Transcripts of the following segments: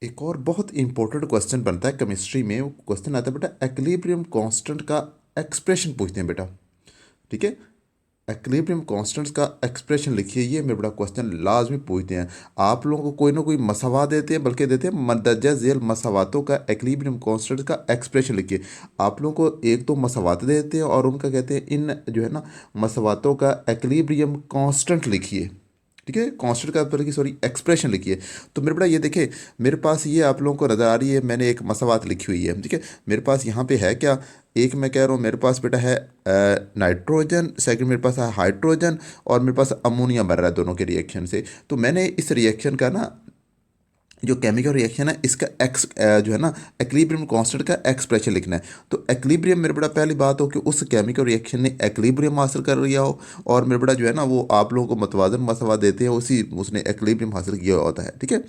एक और बहुत इंपॉर्टेंट क्वेश्चन बनता है केमिस्ट्री में। वो क्वेश्चन आता है बेटा, एक्विलिब्रियम कांस्टेंट का एक्सप्रेशन पूछते हैं बेटा। ठीक है, एक्विलिब्रियम कांस्टेंट्स का एक्सप्रेशन लिखिए, ये मेरे बड़ा क्वेश्चन लाजमी पूछते हैं। आप लोगों को कोई ना कोई मसावा देते हैं, बल्कि देते हैं मंदरजा झेल मसावातों का एक्विलिब्रियम कांस्टेंट्स का एक्सप्रेशन लिखिए। आप लोगों को एक तो मसावात देते हैं और उनका कहते हैं इन जो है ना मसावातों का एक्विलिब्रियम कांस्टेंट लिखिए। ठीक है, कांस्टेंट का बल्कि सॉरी एक्सप्रेशन लिखिए। तो मेरे बड़ा ये देखिए, मेरे पास ये आप लोगों को नज़र आ रही है, मैंने एक मसावात लिखी हुई है। ठीक है, मेरे पास यहाँ पे है क्या, एक मैं कह रहा हूँ मेरे पास बेटा है नाइट्रोजन, सेकंड मेरे पास है हाइड्रोजन, और मेरे पास अमोनिया बन रहा है दोनों के रिएक्शन से। तो मैंने इस रिएक्शन का ना जो केमिकल रिएक्शन है इसका जो है ना एक्विलिब्रियम कांस्टेंट का एक्सप्रेशन लिखना है। तो एक्विलिब्रियम मेरे बड़ा पहली बात हो कि उस केमिकल रिएक्शन ने एक्विलिब्रियम हासिल कर लिया हो, और मेरे बड़ा जो है ना वो आप लोगों को मतवाजन मसवा देते हैं, उसी उसने एक्विलिब्रियम हासिल किया होता है। ठीक है,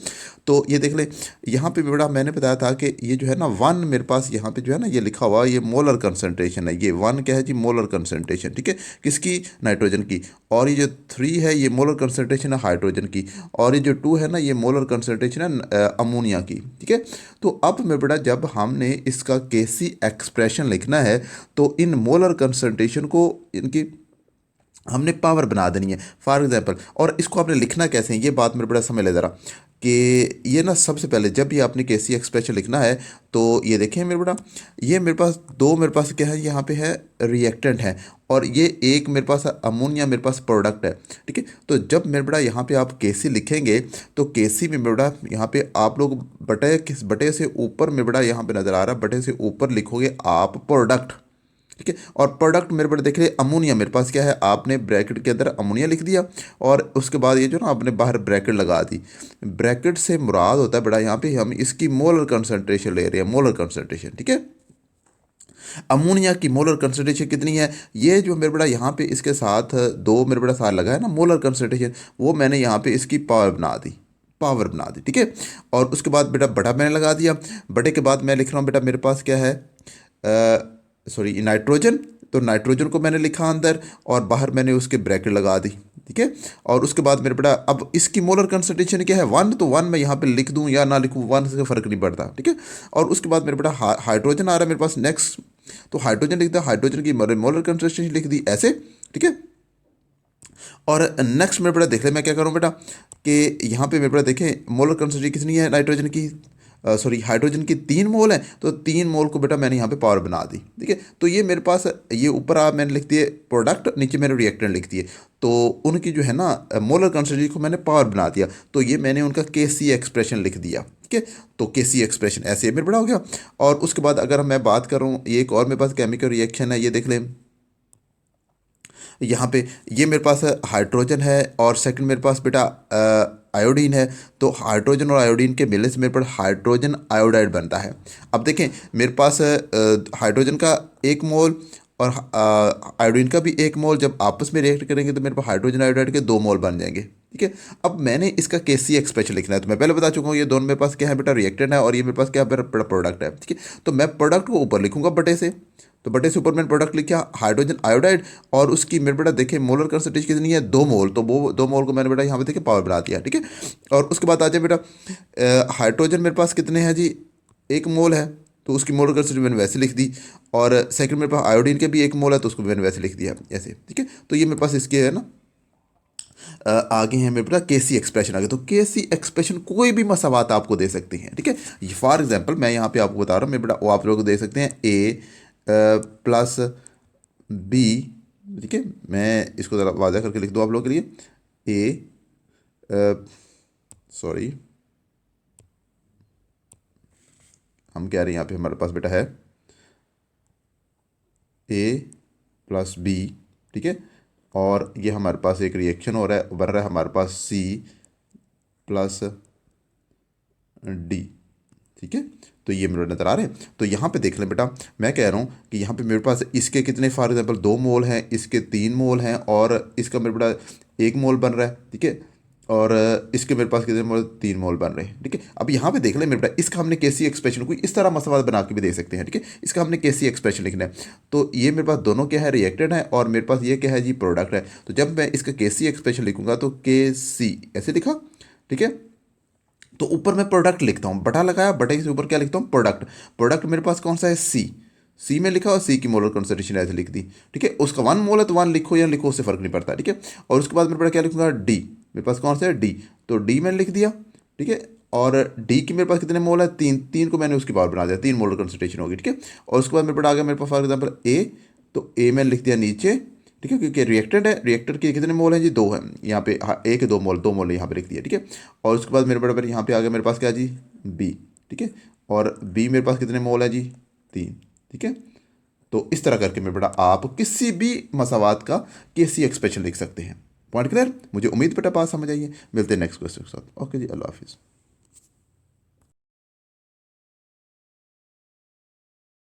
तो ये देख ले, यहाँ पे बड़ा मैंने बताया था कि ये जो है ना वन मेरे पास यहाँ पे जो है ना ये लिखा हुआ ये मोलर कंसनट्रेशन है। ये वन क्या है जी, मोलर कंसनट्रेशन। ठीक है, किसकी, नाइट्रोजन की। और ये जो थ्री है ये मोलर कंसनट्रेशन है हाइड्रोजन की। और ये जो टू है ना ये मोलर कंसनट्रेशन है अमोनिया की। ठीक है, तो अब मेरे बेटा जब हमने इसका केसी एक्सप्रेशन लिखना है, तो इन मोलर कंसनट्रेशन को इनकी हमने पावर बना देनी है फॉर एग्जांपल। और इसको आपने लिखना कैसे है, ये बात मेरे बड़ा समझ ले ज़रा कि ये ना सबसे पहले जब भी आपने केसी एक्सप्रेशन लिखना है, तो ये देखें मेरे बड़ा, ये मेरे पास दो मेरे पास क्या है, यहाँ पे है रिएक्टेंट है, और ये एक मेरे पास अमोनिया मेरे पास प्रोडक्ट है। ठीक है, तो जब मेरे बड़ा यहाँ पे आप केसी लिखेंगे, तो केसी में मेरे बड़ा यहाँ पे आप लोग बटे किस बटे से ऊपर मेरे बड़ा यहाँ पे नज़र आ रहा है, बटे से ऊपर लिखोगे आप प्रोडक्ट। ठीक है, और प्रोडक्ट मेरे पर देख रहे अमोनिया, मेरे पास क्या है, आपने ब्रैकेट के अंदर अमोनिया लिख दिया, और उसके बाद ये जो ना आपने बाहर ब्रैकेट लगा दी। ब्रैकेट से मुराद होता है बड़ा यहाँ पे हम इसकी मोलर कंसंट्रेशन ले रहे हैं, मोलर कंसंट्रेशन। ठीक है, अमोनिया की मोलर कंसंट्रेशन कितनी है, ये जो मेरे बड़ा यहाँ पे इसके साथ दो मेरे बड़ा साथ लगा है ना मोलर कंसंट्रेशन, वो मैंने यहाँ पे इसकी पावर बना दी, पावर बना दी। ठीक है, और उसके बाद बेटा बटा मैंने लगा दिया। बटे के बाद मैं लिख रहा हूँ बेटा मेरे पास क्या है, सॉरी नाइट्रोजन। तो नाइट्रोजन को मैंने लिखा अंदर, और बाहर मैंने उसके ब्रैकेट लगा दी। ठीक है, और उसके बाद मेरे बेटा अब इसकी मोलर कंसंट्रेशन क्या है, वन। तो वन मैं यहाँ पे लिख दूँ या ना लिखूँ, वन से फ़र्क नहीं पड़ता। ठीक है, और उसके बाद मेरे बेटा हाइड्रोजन आ रहा है मेरे पास नेक्स्ट। तो हाइड्रोजन लिखता है, हाइड्रोजन की मोलर कंसंट्रेशन लिख दी ऐसे। ठीक है, और नेक्स्ट मेरे बेटा देख ले मैं क्या करूँ बेटा, कि यहाँ पे मेरे बेटा देखें मोलर कंसंट्रेशन कितनी है नाइट्रोजन की, सॉरी हाइड्रोजन की 3 मोल है। तो 3 मोल को बेटा मैंने यहाँ पे पावर बना दी। ठीक है, तो ये मेरे पास ये ऊपर आप मैंने लिख दिए प्रोडक्ट, नीचे मैंने रिएक्टेंट लिख दिए। तो उनकी जो है ना मोलर कंसंट्रेशन को मैंने पावर बना दिया, तो ये मैंने उनका के सी एक्सप्रेशन लिख दिया। ठीक है, तो के सी एक्सप्रेशन ऐसे मेरे बड़ा हो गया। और उसके बाद अगर मैं बात करूँ, ये एक और मेरे पास केमिकल रिएक्शन है, ये देख लें यहाँ पे, ये मेरे पास हाइड्रोजन है, और सेकंड मेरे पास बेटा आयोडीन है। तो हाइड्रोजन और आयोडीन के मिलने से मेरे पास हाइड्रोजन आयोडाइड बनता है। अब देखें मेरे पास हाइड्रोजन का 1 मोल और आयोडीन का भी 1 मोल जब आपस में रिएक्ट करेंगे तो मेरे पास हाइड्रोजन आयोडाइड के 2 मोल बन जाएंगे। ठीक है, अब मैंने इसका केसी एक्सप्रेशन लिखना है, तो मैं पहले बता चुका हूँ ये दोनों मेरे पास क्या है बेटा, रिएक्टेंट है, और ये मेरे पास क्या है प्रोडक्ट है। ठीक है, तो मैं प्रोडक्ट को ऊपर लिखूंगा बटे से। तो बटे से ऊपर मैंने प्रोडक्ट लिखा हाइड्रोजन आयोडाइड, और उसकी मेरे बेटा देखे मोलर कंसंट्रेशन कितनी है, 2 मोल। तो वो 2 मोल को मैंने बेटा यहाँ पे देखे पावर बना दिया। ठीक है, और उसके बाद आ जाए बेटा हाइड्रोजन मेरे पास कितने हैं जी, 1 मोल है, तो उसकी मोलर कंसंट्रेशन मैंने वैसे लिख दी। और सेकंड मेरे पास आयोडीन के भी 1 मोल है, तो उसको मैंने वैसे लिख दिया ऐसे। ठीक है, तो ये मेरे पास इसके है ना आगे हैं मेरे पास के सी एक्सप्रेशन आगे। तो के सी एक्सप्रेशन कोई भी मसावात आपको दे सकते हैं। ठीक है, फॉर एग्जांपल मैं यहाँ पे आपको बता रहा हूँ, मेरे बेटा वो आप लोगों को दे सकते हैं ए प्लस बी। ठीक है, मैं इसको ज़रा वाज़ा करके लिख दूँ आप लोगों के लिए, ए सॉरी हम कह रहे हैं यहाँ पे हमारे पास बेटा है ए प्लस बी। ठीक है, और ये हमारे पास एक रिएक्शन हो रहा है, बन रहा है हमारे पास सी प्लस डी। ठीक है, तो ये मेरे नज़र आ रहे हैं। तो यहाँ पे देख लें बेटा, मैं कह रहा हूँ कि यहाँ पे मेरे पास इसके कितने फॉर एग्जांपल 2 मोल हैं, इसके 3 मोल हैं, और इसका मेरे बेटा 1 मोल बन रहा है। ठीक है, और इसके मेरे पास कितने मोल, 3 मोल बन रहे हैं। ठीक है, अब यहाँ पे देख लें मेरे बेटा, इसका हमने केसी एक्सप्रेशन कोई इस तरह मसला बना के भी दे सकते हैं। ठीक है, इसका हमने केसी एक्सप्रेशन लिखना है। तो ये मेरे पास दोनों क्या है, रिएक्टेड है, और मेरे पास ये क्या है जी, प्रोडक्ट है। तो जब मैं इसका केसी एक्सप्रेशन लिखूंगा तो के सी ऐसे लिखा। ठीक है, तो ऊपर मैं प्रोडक्ट लिखता हूँ, बटा लगाया, बटे के ऊपर क्या लिखता हूँ, प्रोडक्ट। प्रोडक्ट मेरे पास कौन सा है, सी में लिखा और सी की मोलर कंसंट्रेशन ऐसे लिख दी, ठीक है। उसका 1 मोल है तो 1 लिखो या लिखो, उससे फर्क नहीं पड़ता, ठीक है। और उसके बाद मेरे पास क्या लिखूंगा, डी, मेरे पास कौन सा है, डी, तो डी मैंने लिख दिया, ठीक है। और डी की मेरे पास कितने मोल है, 3 को मैंने उसकी पावर बना दिया, 3 मोलर कंसंट्रेशन होगी, ठीक है। और उसके बाद मेरे पास आ गया मेरे पास फॉर एग्जाम्पल ए, तो ए मैंने लिख दिया नीचे, ठीक है, क्योंकि रिएक्टेंट है, रिएक्टर के कितने मोल हैं जी, 2 हैं यहाँ पे, हाँ ए के 2 मोल यहाँ पे लिख दिया, ठीक है। और उसके बाद मेरे बराबर यहाँ पे आ गया मेरे पास क्या जी, बी, ठीक है। और बी मेरे पास कितने मोल है जी, 3, ठीक है। तो इस तरह करके मेरे बेटा आप किसी भी मसावात का किसी एक्सप्रेशन लिख सकते हैं। पॉइंट क्लियर, मुझे उम्मीद बेटा बात समझ आइए। मिलते हैं नेक्स्ट क्वेश्चन के साथ। ओके जी, अल्लाह हाफिज़।